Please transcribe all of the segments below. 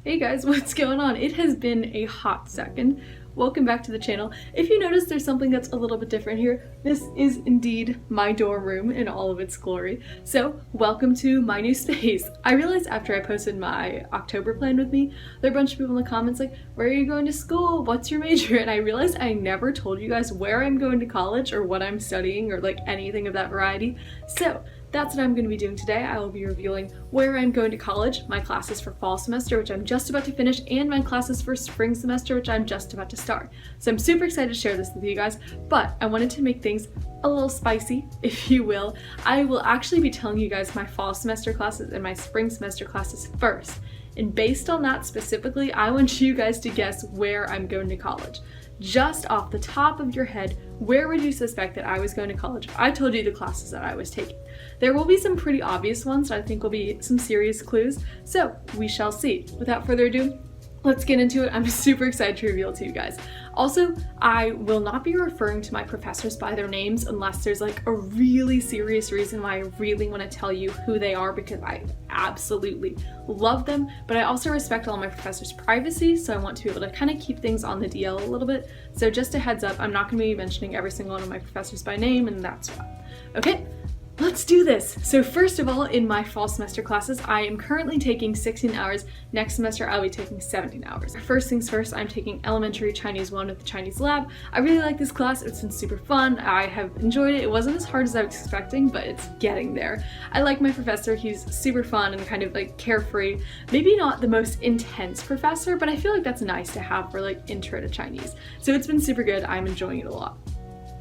Hey guys, what's going on? It has been a hot second. Welcome back to the channel. If you notice there's something that's a little bit different here, this is indeed my dorm room in all of its glory. So welcome to my new space. I realized after I posted my October plan with me, there are a bunch of people in the comments like, where are you going to school? What's your major? And I realized I never told you guys where I'm going to college or what I'm studying or like anything of that variety. So that's what I'm going to be doing today. I will be revealing where I'm going to college, my classes for fall semester, which I'm just about to finish, and my classes for spring semester, which I'm just about to start. So I'm super excited to share this with you guys, but I wanted to make things a little spicy, if you will. I will actually be telling you guys my fall semester classes and my spring semester classes first. And based on that specifically, I want you guys to guess where I'm going to college. Just off the top of your head, where would you suspect that I was going to college if I told you the classes that I was taking? There will be some pretty obvious ones that I think will be some serious clues, so we shall see. Without further ado, let's get into it. I'm super excited to reveal it to you guys. Also, I will not be referring to my professors by their names unless there's like a really serious reason why I really want to tell you who they are, because I absolutely love them, but I also respect all my professors' privacy, so I want to be able to kind of keep things on the DL a little bit. So just a heads up, I'm not going to be mentioning every single one of my professors by name, and that's why. Okay? Let's do this! So first of all, in my fall semester classes, I am currently taking 16 hours. Next semester, I'll be taking 17 hours. First things first, I'm taking Elementary Chinese 1 with the Chinese lab. I really like this class. It's been super fun. I have enjoyed it. It wasn't as hard as I was expecting, but it's getting there. I like my professor. He's super fun and kind of like carefree. Maybe not the most intense professor, but I feel like that's nice to have for like intro to Chinese. So it's been super good. I'm enjoying it a lot.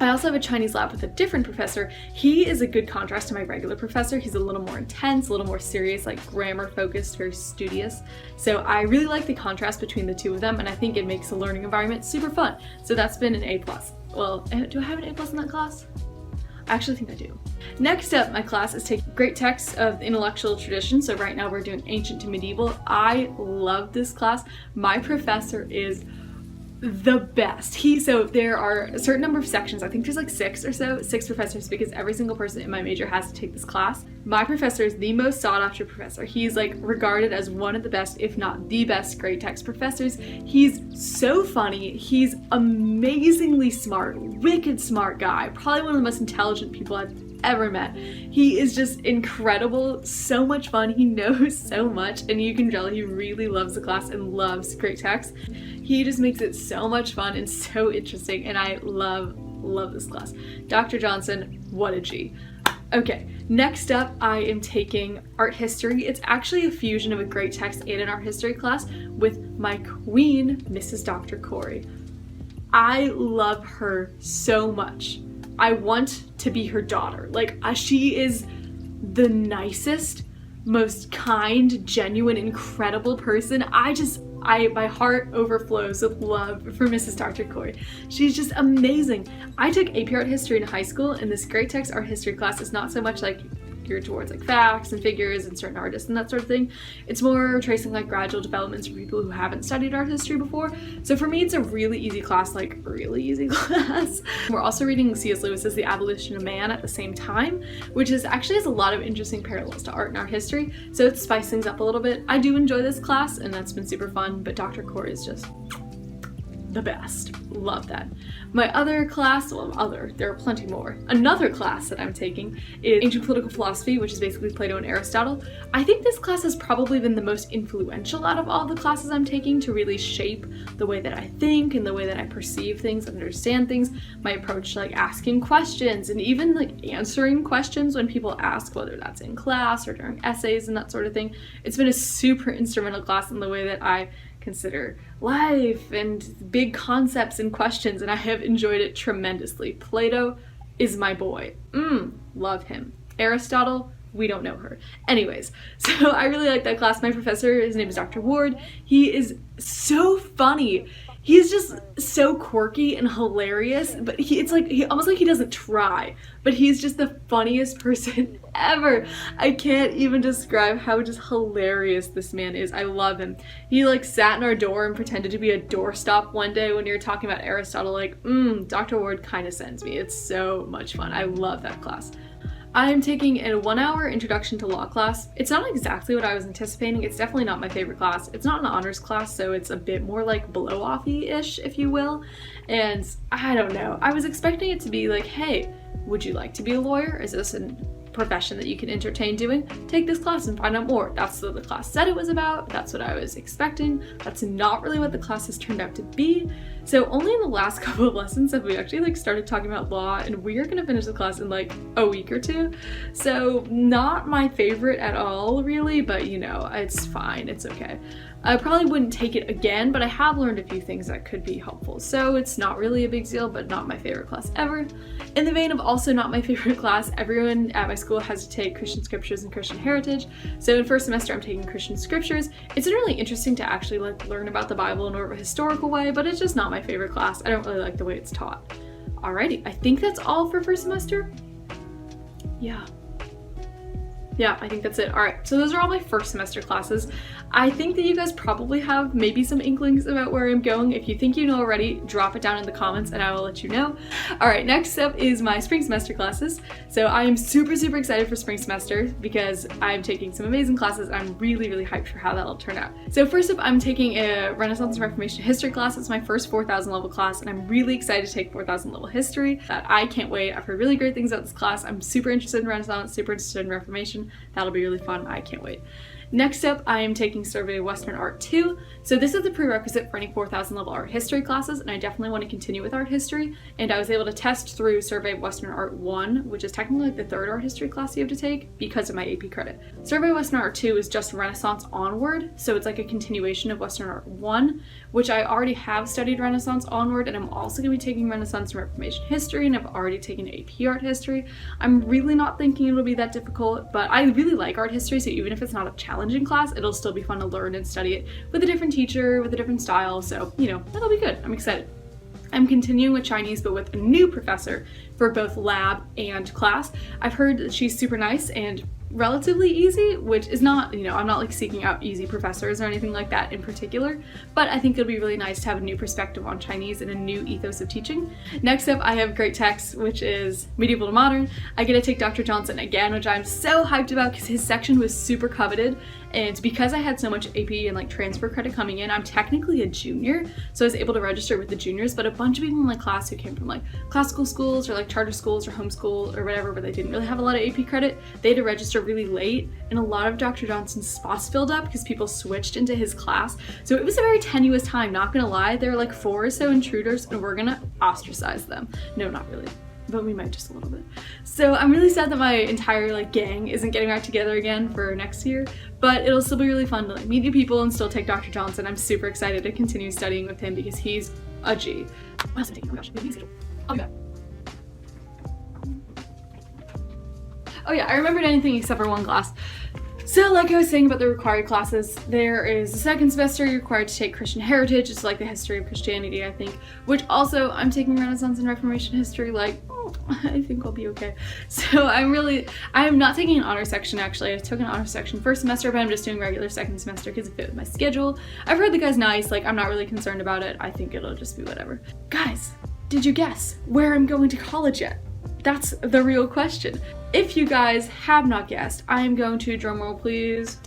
I also have a Chinese lab with a different professor. He is a good contrast to my regular professor. He's a little more intense, a little more serious, like grammar focused, very studious. So I really like the contrast between the two of them, and I think it makes the learning environment super fun. So that's been an A+. Well, do I have an A+ in that class? I actually think I do. Next up, my class is taking great texts of the intellectual tradition. So right now we're doing ancient to medieval. I love this class. My professor is the best. So there are a certain number of sections, I think there's like six professors, because every single person in my major has to take this class. My professor is the most sought after professor. He's like regarded as one of the best, if not the best, great text professors. He's so funny. He's amazingly smart, wicked smart guy, probably one of the most intelligent people I've ever met. He is just incredible, so much fun. He knows so much, and you can tell he really loves the class and loves great text. He just makes it so much fun and so interesting, and I love this class. Dr. Johnson, what a G. Okay, next up I am taking art history. It's actually a fusion of a great text and an art history class with my queen, Mrs. Dr. Corey. I love her so much. I want to be her daughter. Like, she is the nicest, most kind, genuine, incredible person. My heart overflows with love for Mrs. Dr. Corey. She's just amazing. I took AP Art History in high school, and this great text art history class is not so much like geared towards like facts and figures and certain artists and that sort of thing. It's more tracing like gradual developments for people who haven't studied art history before. So for me, it's a really easy class, like really easy class. We're also reading C.S. Lewis's The Abolition of Man at the same time, which actually has a lot of interesting parallels to art and art history. So it spiced things up a little bit. I do enjoy this class, and that's been super fun, but Dr. Corey is just the best. Love that. My other class, there are plenty more. Another class that I'm taking is Ancient Political Philosophy, which is basically Plato and Aristotle. I think this class has probably been the most influential out of all the classes I'm taking to really shape the way that I think and the way that I perceive things, understand things, my approach to like asking questions and even like answering questions when people ask, whether that's in class or during essays and that sort of thing. It's been a super instrumental class in the way that I consider life and big concepts and questions, and I have enjoyed it tremendously. Plato is my boy. Love him. Aristotle, we don't know her. Anyways, so I really like that class. My professor, his name is Dr. Ward. He is so funny. He's just so quirky and hilarious, but it's almost like he doesn't try, but he's just the funniest person ever. I can't even describe how just hilarious this man is. I love him. He like sat in our door and pretended to be a doorstop one day when you were talking about Aristotle, like, Dr. Ward kind of sends me. It's so much fun. I love that class. I'm taking a 1-hour introduction to law class. It's not exactly what I was anticipating. It's definitely not my favorite class. It's not an honors class, so it's a bit more like below offy-ish, if you will. And I don't know. I was expecting it to be like, hey, would you like to be a lawyer? Is this a profession that you can entertain doing? Take this class and find out more. That's what the class said it was about. That's what I was expecting. That's not really what the class has turned out to be. So only in the last couple of lessons have we actually like started talking about law, and we are gonna finish the class in like a week or two. So not my favorite at all really, but you know, it's fine, it's okay. I probably wouldn't take it again, but I have learned a few things that could be helpful. So it's not really a big deal, but not my favorite class ever. In the vein of also not my favorite class, everyone at my school has to take Christian scriptures and Christian heritage. So in first semester, I'm taking Christian scriptures. It's been really interesting to actually like learn about the Bible in more of a historical way, but it's just not my favorite class. I don't really like the way it's taught. Alrighty, I think that's all for first semester. Yeah, I think that's it. All right, so those are all my first semester classes. I think that you guys probably have maybe some inklings about where I'm going. If you think you know already, drop it down in the comments and I will let you know. All right, next up is my spring semester classes. So I am super excited for spring semester because I'm taking some amazing classes. I'm really hyped for how that'll turn out. So first up, I'm taking a Renaissance and Reformation history class. It's my first 4,000 level class, and I'm really excited to take 4,000 level history. I can't wait. I've heard really great things about this class. I'm super interested in Renaissance, super interested in Reformation. That'll be really fun. I can't wait. Next up, I am taking Survey of Western Art 2. So this is the prerequisite for any 4,000 level art history classes, and I definitely want to continue with art history. And I was able to test through Survey of Western Art 1, which is technically like the third art history class you have to take because of my AP credit. Survey of Western Art 2 is just Renaissance onward, so it's like a continuation of Western Art 1, which I already have studied Renaissance onward, and I'm also going to be taking Renaissance and Reformation history, and I've already taken AP art history. I'm really not thinking it'll be that difficult, but I really like art history, so even if it's not a challenging class, it'll still be fun to learn and study it with a different teacher, with a different style, so you know, that'll be good. I'm excited. I'm continuing with Chinese, but with a new professor for both lab and class. I've heard that she's super nice and relatively easy, which is not, you know, I'm not like seeking out easy professors or anything like that in particular, but I think it'll be really nice to have a new perspective on Chinese and a new ethos of teaching. Next up, I have Great Text, which is medieval to modern. I get to take Dr. Johnson again, which I'm so hyped about because his section was super coveted. And because I had so much AP and like transfer credit coming in, I'm technically a junior, so I was able to register with the juniors, but a bunch of people in my class who came from like classical schools or like charter schools or homeschool or whatever, but they didn't really have a lot of AP credit, they had to register really late, and a lot of Dr. Johnson's spots filled up because people switched into his class. So it was a very tenuous time, not gonna lie. There were like 4 or so intruders, and we're gonna ostracize them. No, not really, but we might just a little bit. So I'm really sad that my entire like gang isn't getting back together again for next year, but it'll still be really fun to like meet new people and still take Dr. Johnson. I'm super excited to continue studying with him because he's a G. What else am I taking? Oh my gosh, my schedule. Oh god. Oh yeah, I remembered anything except for one class. So like I was saying about the required classes, there is the second semester you're required to take Christian heritage. It's like the history of Christianity, I think, which also I'm taking Renaissance and Reformation history. Like, I think I'll be okay. So I'm not taking an honor section actually. I took an honor section first semester, but I'm just doing regular second semester because it fit with my schedule. I've heard the guy's nice, like I'm not really concerned about it. I think it'll just be whatever. Guys, did you guess where I'm going to college yet? That's the real question. If you guys have not guessed, I am going to, drumroll please,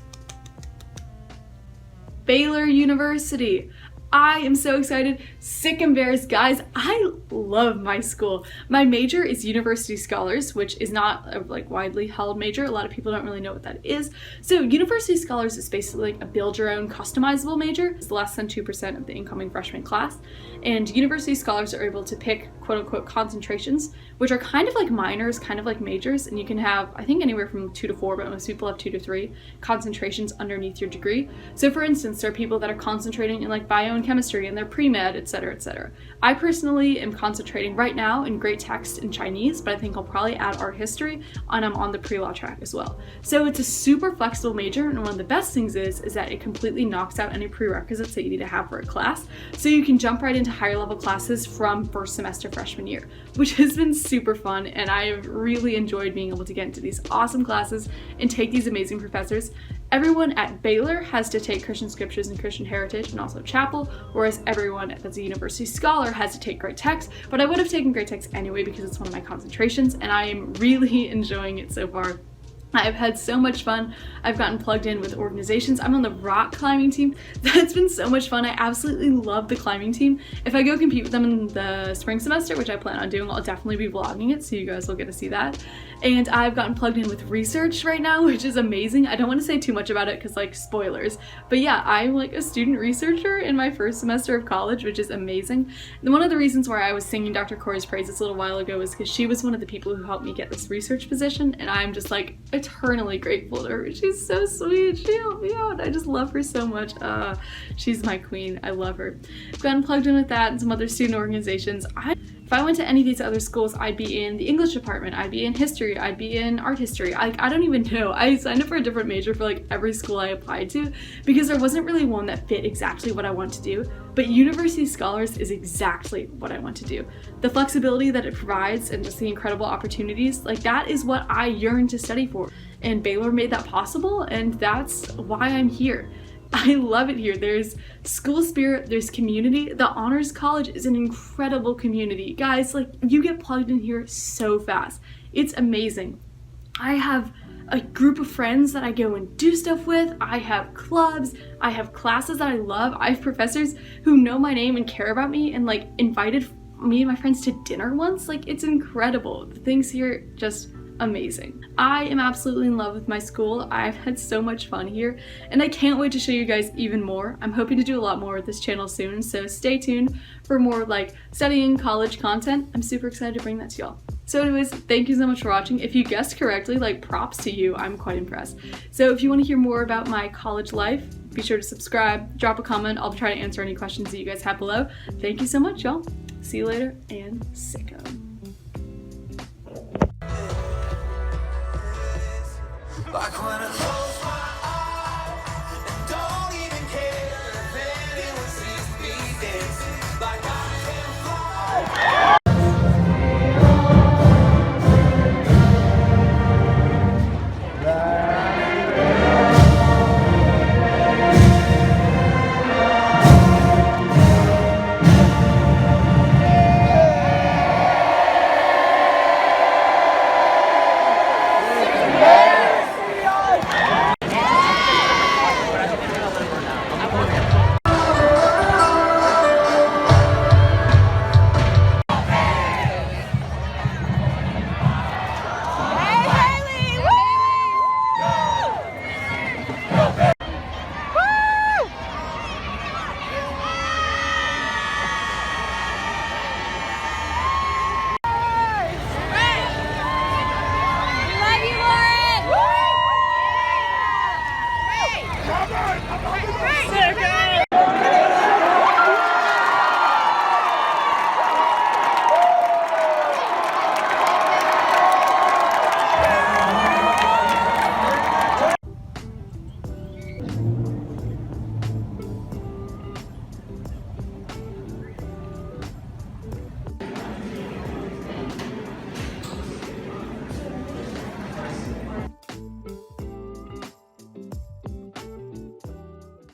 Baylor University. I am so excited, sick and embarrassed. Guys, I love my school. My major is University Scholars, which is not a like widely held major. A lot of people don't really know what that is. So University Scholars is basically like a build your own customizable major. It's less than 2% of the incoming freshman class. And University Scholars are able to pick quote unquote concentrations, which are kind of like minors, kind of like majors. And you can have, I think anywhere from 2 to 4, but most people have 2 to 3 concentrations underneath your degree. So for instance, there are people that are concentrating in like bio and chemistry and they're pre-med, etc., etc. I personally am concentrating right now in Great Text and Chinese, but I think I'll probably add art history, and I'm on the pre-law track as well. So it's a super flexible major, and one of the best things is that it completely knocks out any prerequisites that you need to have for a class. So you can jump right into higher level classes from first semester freshman year, which has been super fun, and I have really enjoyed being able to get into these awesome classes and take these amazing professors. Everyone at Baylor has to take Christian Scriptures and Christian Heritage and also Chapel, whereas everyone that's a University Scholar has to take Great Text, but I would have taken Great Text anyway because it's one of my concentrations and I am really enjoying it so far. I've had so much fun. I've gotten plugged in with organizations. I'm on the rock climbing team. That's been so much fun. I absolutely love the climbing team. If I go compete with them in the spring semester, which I plan on doing, I'll definitely be vlogging it, so you guys will get to see that. And I've gotten plugged in with research right now, which is amazing. I don't want to say too much about it because, like, spoilers. But yeah, I'm like a student researcher in my first semester of college, which is amazing. And one of the reasons why I was singing Dr. Corey's praises a little while ago was because she was one of the people who helped me get this research position, and I'm just like eternally grateful to her. She's so sweet. She helped me out. I just love her so much. She's my queen. I love her. I've gotten plugged in with that and some other student organizations. If I went to any of these other schools, I'd be in the English department, I'd be in history, I'd be in art history. I don't even know. I signed up for a different major for like every school I applied to because there wasn't really one that fit exactly what I want to do. But University Scholars is exactly what I want to do. The flexibility that it provides and just the incredible opportunities, like that is what I yearn to study for. And Baylor made that possible, and that's why I'm here. I love it here. There's school spirit, there's community. The Honors College is an incredible community. Guys, like, you get plugged in here so fast. It's amazing. I have a group of friends that I go and do stuff with. I have clubs. I have classes that I love. I have professors who know my name and care about me and like invited me and my friends to dinner once. Like, it's incredible. The things here just amazing. I am absolutely in love with my school. I've had so much fun here and I can't wait to show you guys even more. I'm hoping to do a lot more with this channel soon, so stay tuned for more like studying college content. I'm super excited to bring that to y'all. So anyways, thank you so much for watching. If you guessed correctly, like, props to you. I'm quite impressed. So if you want to hear more about my college life, be sure to subscribe, drop a comment. I'll try to answer any questions that you guys have below. Thank you so much, y'all. See you later, and sicko. Like when